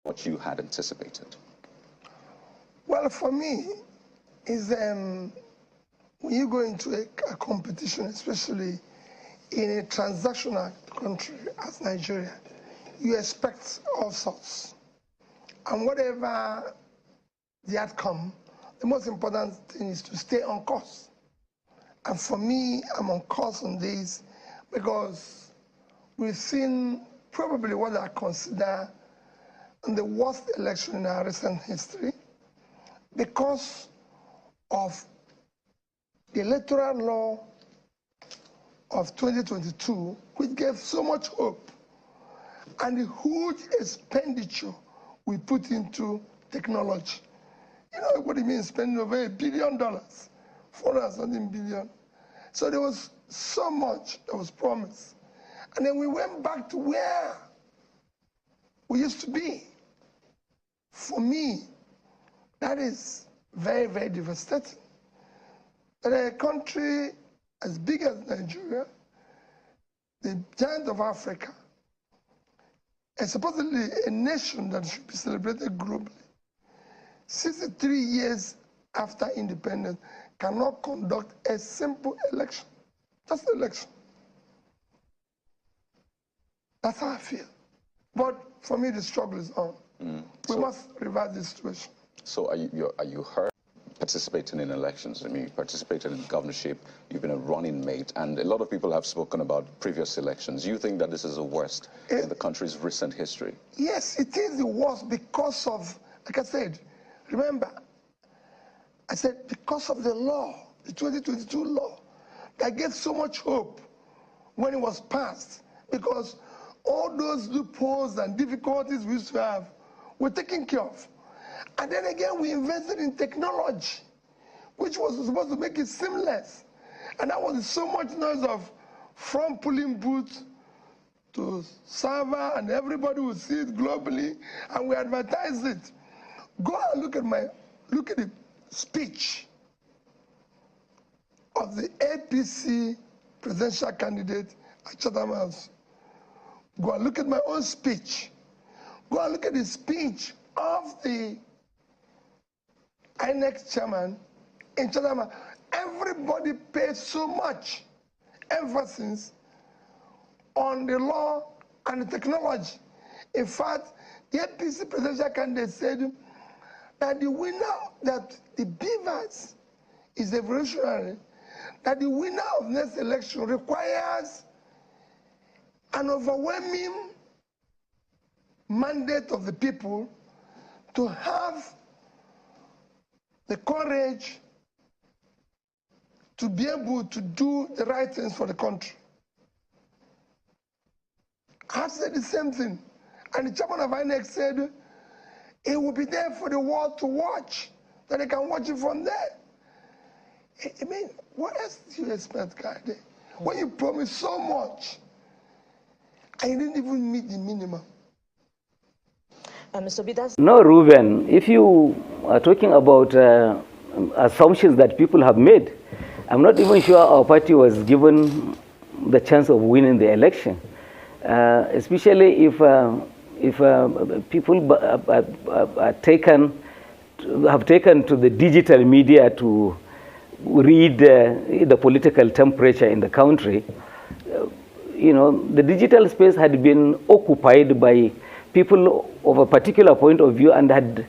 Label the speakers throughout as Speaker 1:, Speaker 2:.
Speaker 1: what you had anticipated?
Speaker 2: Well, for me, is when you go into a competition, especially in a transactional country as Nigeria, you expect all sorts. And whatever the outcome, the most important thing is to stay on course. And for me, I'm on course on this because we've seen probably what I consider the worst election in our recent history because of the electoral law of 2022, which gave so much hope, and the huge expenditure we put into technology. You know what it means, spending over $1 billion, 400-something billion. So there was so much that was promised. And then we went back to where we used to be. For me, that is very, very devastating. That a country as big as Nigeria, the giant of Africa, and supposedly a nation that should be celebrated globally, 63 years after independence, cannot conduct a simple election, just an election. That's how I feel. But for me, the struggle is on. We must reverse this situation.
Speaker 1: So are you hurt participating in elections? I mean, you participated in governorship, you've been a running mate, and a lot of people have spoken about previous elections. You think that this is the worst in the country's recent history?
Speaker 2: Yes, it is the worst because of, like I said, remember, I said because of the law, the 2022 law, that gave so much hope when it was passed, because all those loopholes and difficulties we used to have were taken care of. And then again, we invested in technology, which was supposed to make it seamless. And that was so much noise of from polling booth to server, and everybody would see it globally, and we advertised it. Go and look at the speech of the APC presidential candidate at Chatham House. Go and look at my own speech. Go and look at the speech of the INEC chairman in Chatham House. Everybody paid so much emphasis on the law and the technology. In fact, the APC presidential candidate said that the winner, that the BVAS is evolutionary, that the winner of next election requires an overwhelming mandate of the people to have the courage to be able to do the right things for the country. I said the same thing. And the chairman of INEC said it will be there for the world to watch, that they can watch it from there. I mean, what else do you expect, guy? When you promise so much, and you didn't even meet the minimum.
Speaker 3: Mr. Bidas?
Speaker 4: No, Ruben, if you are talking about assumptions that people have made, I'm not even sure our party was given the chance of winning the election, especially if people have taken to the digital media to read the political temperature in the country. You know, the digital space had been occupied by people of a particular point of view and had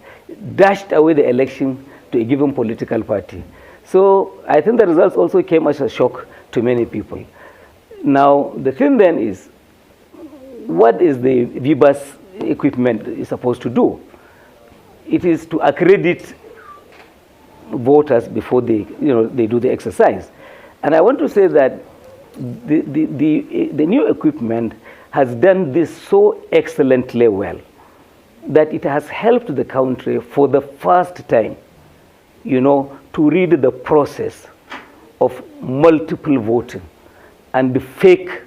Speaker 4: dashed away the election to a given political party. So I think the results also came as a shock to many people. Now, the thing then is, what is the BVAS equipment is supposed to do? It is to accredit voters before they do the exercise. And I want to say that the new equipment has done this so excellently well that it has helped the country for the first time, to read the process of multiple voting and the fake,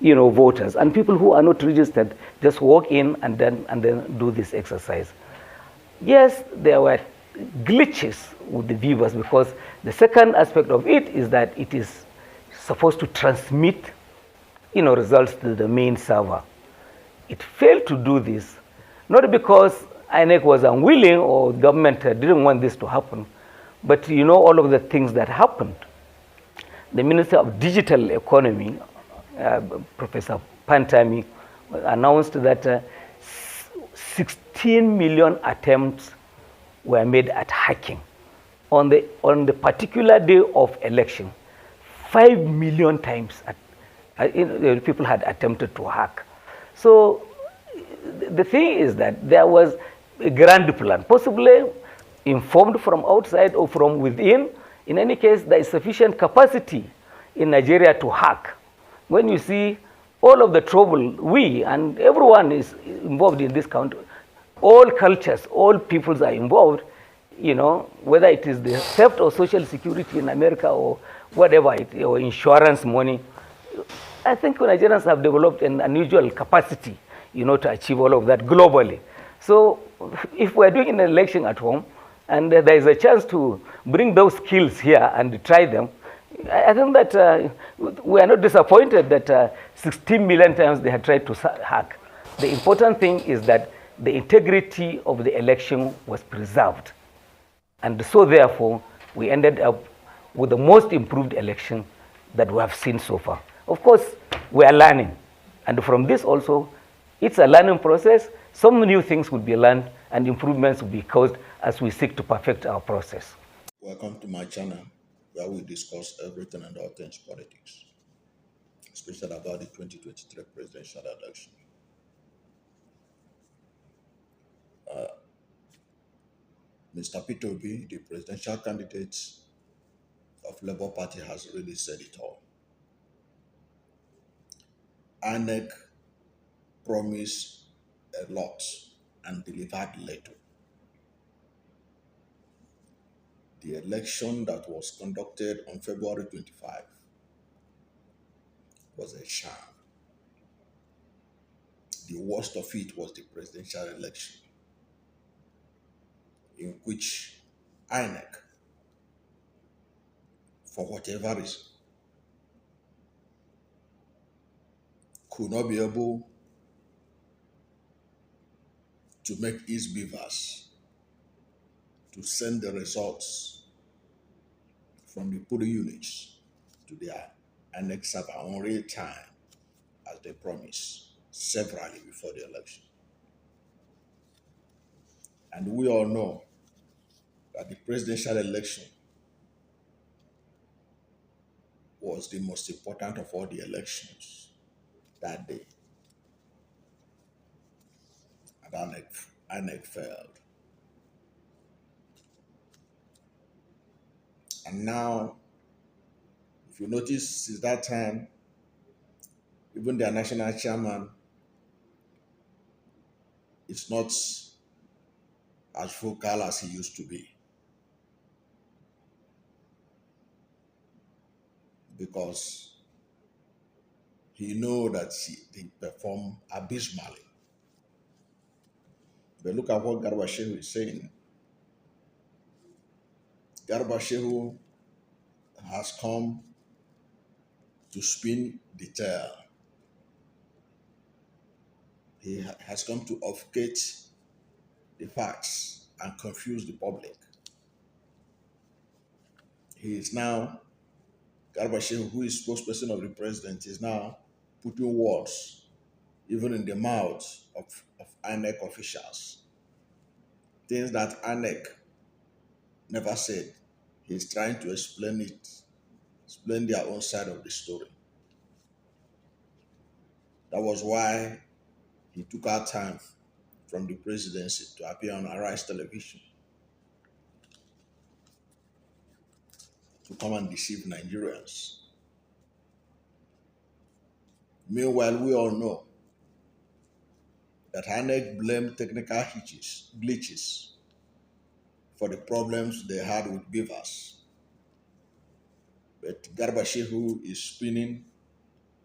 Speaker 4: voters and people who are not registered just walk in and then do this exercise. Yes, there were glitches with the BVAS because the second aspect of it is that it is supposed to transmit results to the main server. It failed to do this, not because INEC was unwilling or government didn't want this to happen, but you know all of the things that happened. The Minister of Digital Economy, Professor Pantami, announced that 16 million attempts were made at hacking. On the particular day of election, 5 million times people had attempted to hack. So the thing is that there was a grand plan, possibly informed from outside or from within. In any case, there is sufficient capacity in Nigeria to hack. When you see all of the trouble, we and everyone is involved in this country, all cultures, all peoples are involved, you know, whether it is the theft or social security in America or whatever, or insurance money. I think Nigerians have developed an unusual capacity, you know, to achieve all of that globally. So if we're doing an election at home and there is a chance to bring those skills here and try them, I think that we are not disappointed that 16 million times they had tried to hack. The important thing is that the integrity of the election was preserved. And so therefore, we ended up with the most improved election that we have seen so far. Of course, we are learning. And from this also, it's a learning process. Some new things will be learned and improvements will be caused as we seek to perfect our process.
Speaker 3: Welcome to my channel, where we discuss everything and all things politics, especially about the 2023 presidential election. Mr. Peterobi, the presidential candidate of Labour Party, has really said it all. INEC promised a lot and delivered little. The election that was conducted on February 25 was a sham. The worst of it was the presidential election, in which INEC, for whatever reason, could not be able to make its BVAS to send the results from the polling units to their INEC server on real time, as they promised severally before the election. And we all know that the presidential election was the most important of all the elections that day. And INEC failed. And now, if you notice, since that time, even their national chairman is not as vocal as he used to be, because he knows that they perform abysmally. But look at what Garba Shehu is saying. Garba Shehu has come to spin the tale. He has come to obfuscate the facts and confuse the public. He is now, Garba Shehu, who is spokesperson of the president, is now putting words even in the mouths of INEC officials. Things that INEC never said. He's trying to explain their own side of the story. That was why he took out time from the presidency to appear on Arise Television to come and deceive Nigerians. Meanwhile, we all know that INEC blamed technical glitches for the problems they had with BVAS. But Garba Shehu is spinning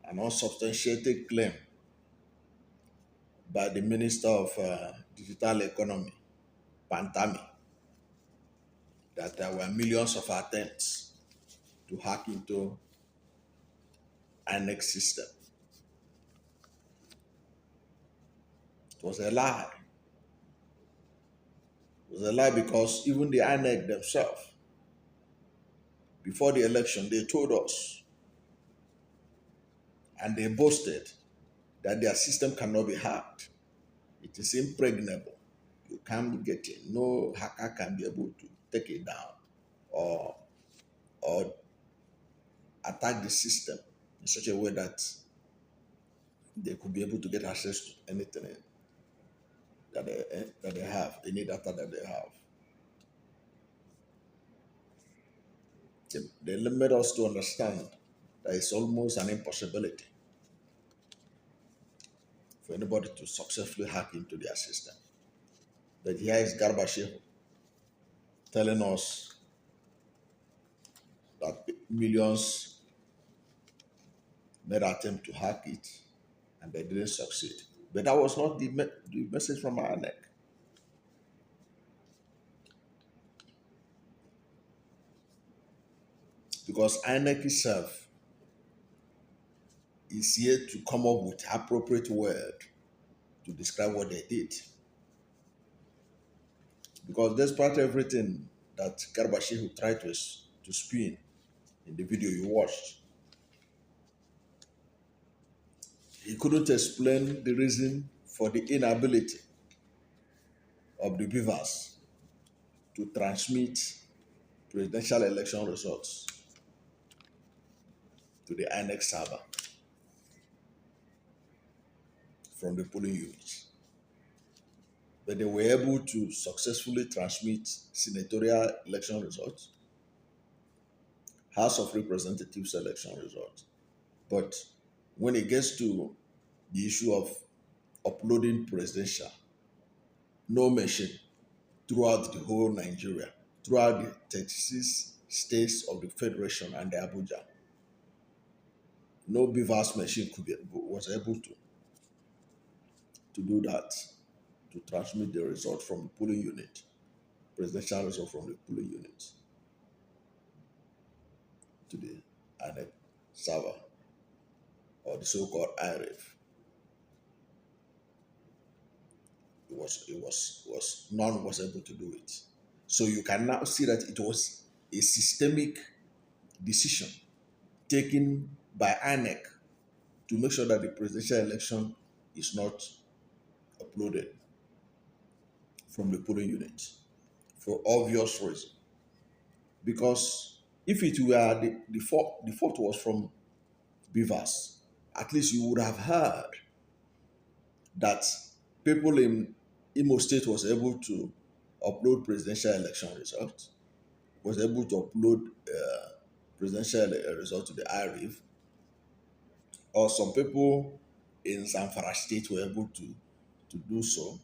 Speaker 3: an unsubstantiated claim by the Minister of Digital Economy, Pantami, that there were millions of attempts to hack into INEC system. It was a lie. was a lie because even the INEC themselves, before the election, they told us and they boasted that their system cannot be hacked. It is impregnable. You can't get it. No hacker can be able to take it down or attack the system in such a way that they could be able to get access to anything that they have, any data that they have. They made us to understand that it's almost an impossibility for anybody to successfully hack into their system. But here is Garba telling us that millions made attempt to hack it and they didn't succeed. But that was not the message from our neck. Because INEC itself is yet to come up with appropriate word to describe what they did. Because despite everything that Garba Shehu tried to spin in the video you watched, he couldn't explain the reason for the inability of the BVAS to transmit presidential election results to the INEC server from the polling units. But they were able to successfully transmit senatorial election results, House of Representatives election results. But when it gets to the issue of uploading presidential, no machine throughout the whole Nigeria, throughout the 36 states of the Federation and the Abuja, no BVAS machine was able to do that, to transmit the result from the polling unit, presidential result from the polling unit to the INEC server, or the so-called IRF. None was able to do it. So you can now see that it was a systemic decision taken by INEC to make sure that the presidential election is not uploaded from the polling unit for obvious reason. Because if it were the fault was from BVAS, at least you would have heard that people in Imo State was able to upload presidential election results, was able to upload presidential results to the IRF, or some people in Zamfara State were able to do so,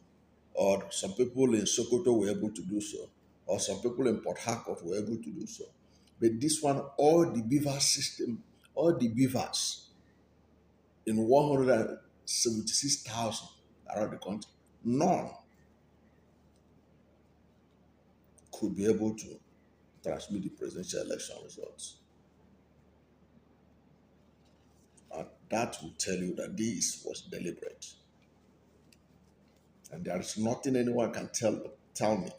Speaker 3: or some people in Sokoto were able to do so, or some people in Port Harcourt were able to do so. But this one, all the BVAS system, all the BVAS in 176,000 around the country, none could be able to transmit the presidential election results. And that will tell you that this was deliberate. And there is nothing anyone can tell me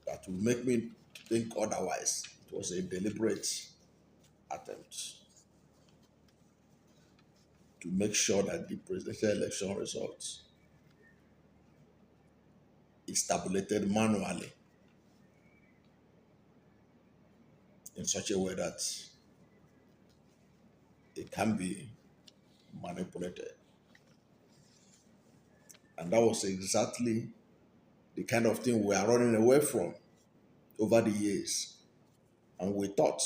Speaker 3: that will make me think otherwise. It was a deliberate attempt to make sure that the presidential election results is tabulated manually in such a way that it can be manipulated. And that was exactly the kind of thing we are running away from over the years. And we thought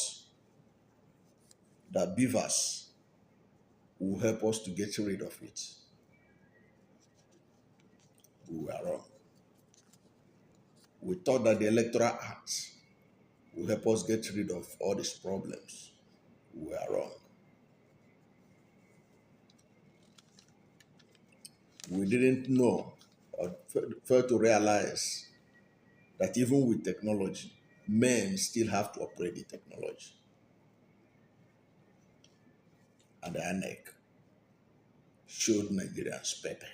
Speaker 3: that BVAS will help us to get rid of it. We were wrong. We thought that the Electoral Act will help us get rid of all these problems. We were wrong. We didn't know or failed to realize that even with technology, men still have to operate the technology. And the INEC showed Nigerians better.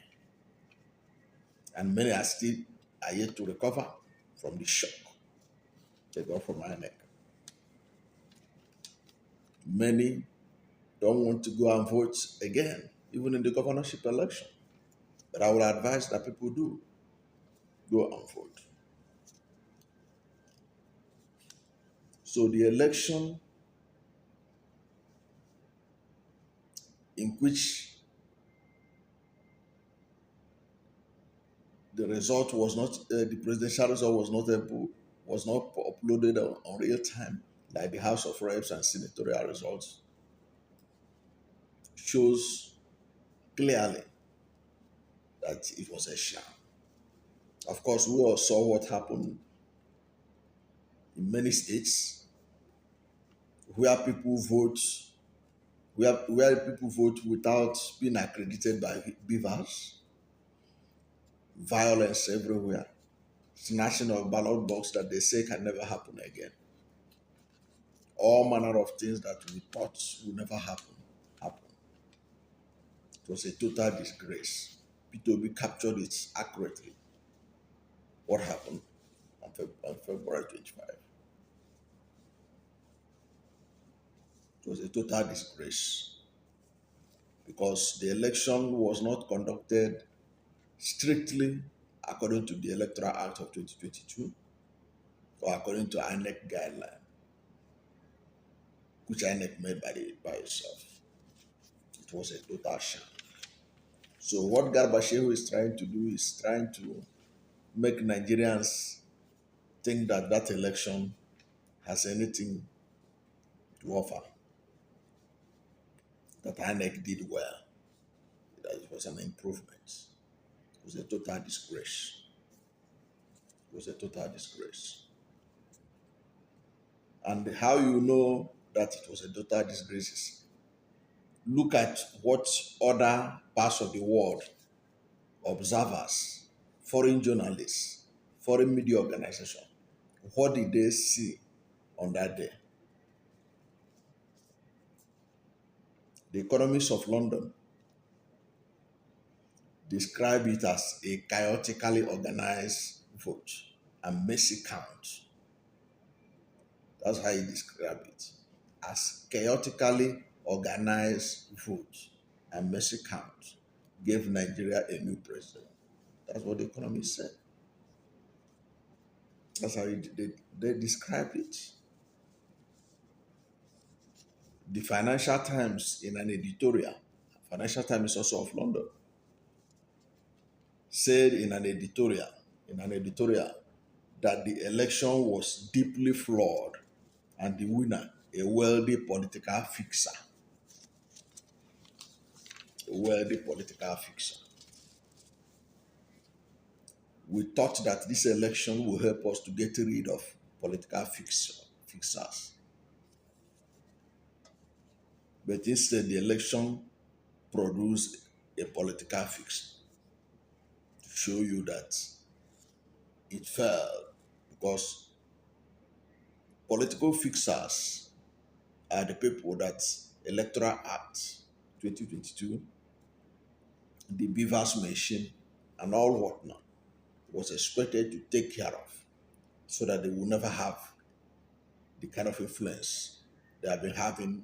Speaker 3: And many are are yet to recover from the shock they got from INEC. Many don't want to go and vote again, even in the governorship election. But I would advise that people do go and vote. So the election in which the result was not, the presidential result was not uploaded on real time, like the House of Reps and senatorial results, shows clearly that it was a sham. Of course, we all saw what happened in many states where people vote, where people vote without being accredited by BVAS, violence everywhere, snatching of ballot box that they say can never happen again. All manner of things that we thought would never happen, happened. It was a total disgrace. Peterobi captured it accurately. What happened on February 25? It was a total disgrace because the election was not conducted strictly according to the Electoral Act of 2022 or according to INEC guideline, which INEC made by itself. It was a total sham. So what Garba Shehu is trying to do is trying to make Nigerians think that that election has anything to offer, that INEC did well, that it was an improvement. It was a total disgrace. It was a total disgrace. And how you know that it was a total disgrace is look at what other parts of the world, observers, foreign journalists, foreign media organizations, what did they see on that day? The Economist of London described it as a chaotically organized vote and messy count. That's how he described it, as chaotically organized vote and messy count gave Nigeria a new president. That's what the Economist said. That's how they described it. The Financial Times, in an editorial, Financial Times is also of London, said in an editorial that the election was deeply flawed and the winner, a wealthy political fixer. A wealthy political fixer. We thought that this election will help us to get rid of political fixers. But instead, the election produced a political fix to show you that it failed because political fixers are the people that Electoral Act 2022, the BVAS machine, and all whatnot was expected to take care of so that they will never have the kind of influence they have been having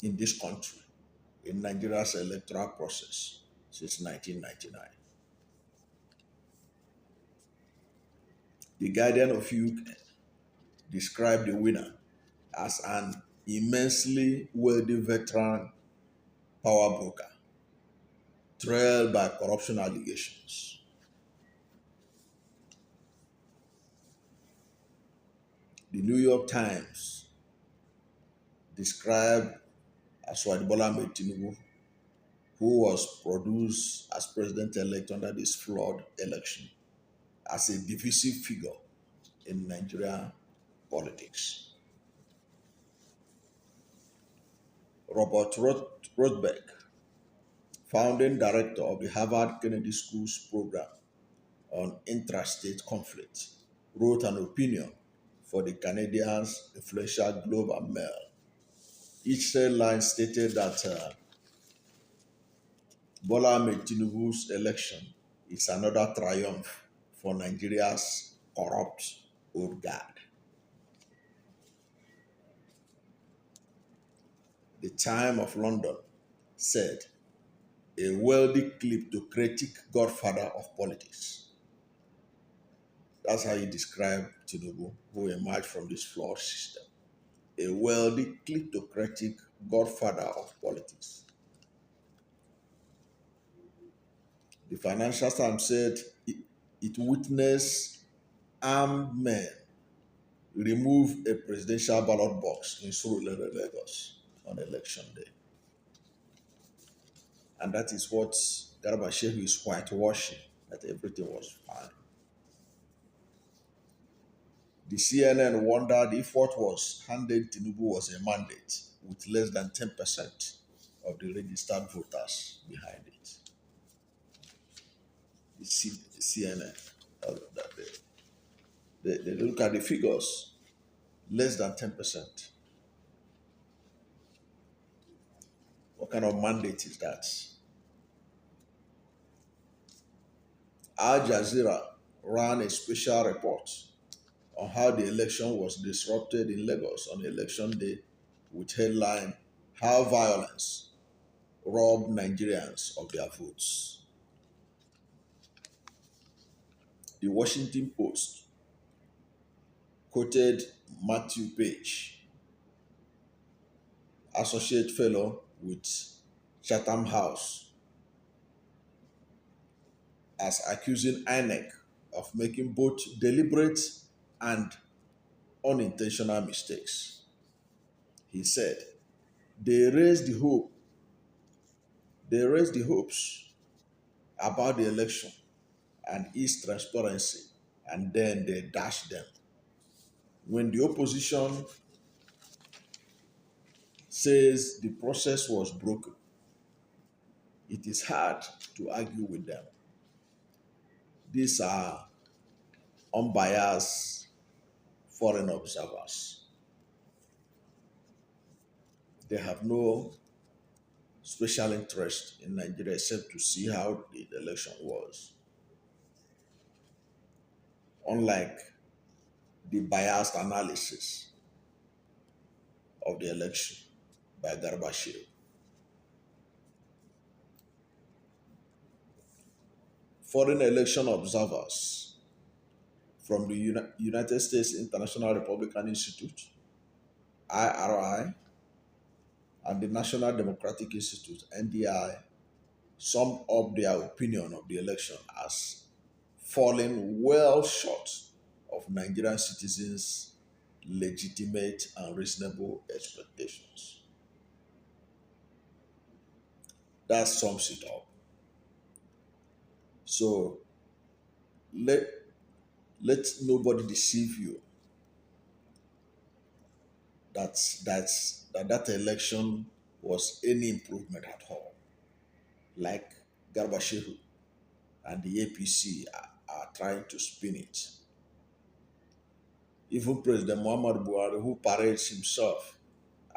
Speaker 3: in this country, in Nigeria's electoral process since 1999. The Guardian of UK described the winner as an immensely wealthy veteran power broker, trailed by corruption allegations. The New York Times described Aswad Bola Ahmed Tinubu, who was produced as president-elect under this flawed election, as a divisive figure in Nigerian politics. Robert Rothbeck, founding director of the Harvard Kennedy School's program on intrastate conflict, wrote an opinion for the Canadian's influential Globe and Mail. Each line stated that Bola Ahmed Tinubu's election is another triumph for Nigeria's corrupt old guard. The Time of London said, a wealthy kleptocratic godfather of politics. That's how he described Tinubu, who emerged from this flawed system. A wealthy kleptocratic godfather of politics. The Financial Times said it witnessed armed men remove a presidential ballot box in Surulere, Lagos on election day. And that is what Garba Shehu is whitewashing, that everything was fine. The CNN wondered if what was handed Tinubu was a mandate with less than 10% of the registered voters behind it. The CNN, they look at the figures, less than 10%. What kind of mandate is that? Al Jazeera ran a special report on how the election was disrupted in Lagos on election day with headline, How Violence Robbed Nigerians of Their Votes. The Washington Post quoted Matthew Page, associate fellow with Chatham House, as accusing INEC of making both deliberate and unintentional mistakes. He said, they raised the hopes about the election and its transparency, and then they dashed them. When the opposition says the process was broken, it is hard to argue with them. These are unbiased foreign observers. They have no special interest in Nigeria except to see how the election was. Unlike the biased analysis of the election by Garba Shehu. Foreign election observers from the United States International Republican Institute, IRI, and the National Democratic Institute, NDI, summed up their opinion of the election as falling well short of Nigerian citizens' legitimate and reasonable expectations. That sums it up. So let nobody deceive you that election was any improvement at all. Like Garba Shehu and the APC are trying to spin it. Even President Muhammad Buhari, who parades himself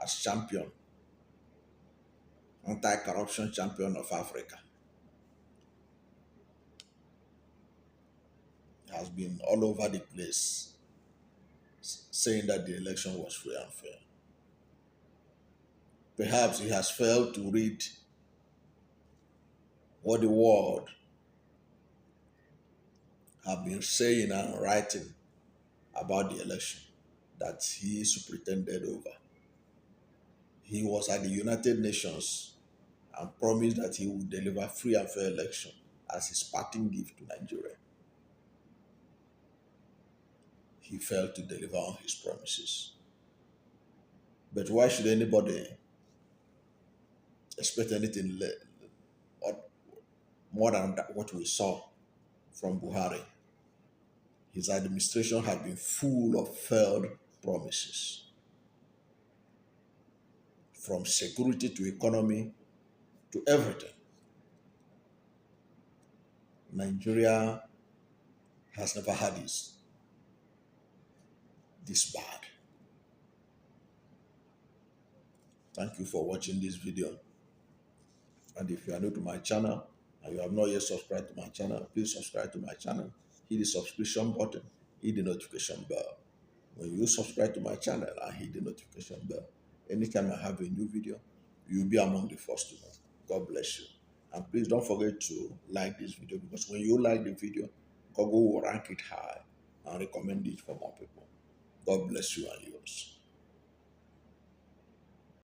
Speaker 3: as champion, anti-corruption champion of Africa, has been all over the place saying that the election was free and fair. Perhaps he has failed to read what the world have been saying and writing about the election that he superintended over. He was at the United Nations and promised that he would deliver free and fair election as his parting gift to Nigeria. He failed to deliver on his promises. But why should anybody expect anything more than what we saw from Buhari? His administration had been full of failed promises. From security to economy to everything. Nigeria has never had this bad. Thank you for watching this video. And if you are new to my channel and you have not yet subscribed to my channel, please subscribe to my channel hit the subscription button, hit the notification bell. When you subscribe to my channel and hit the notification bell, anytime I have a new video, you'll be among the first to know. God bless you. And please don't forget to like this video, because when you like the video, Google will rank it high and recommend it for more people. God bless you and yours.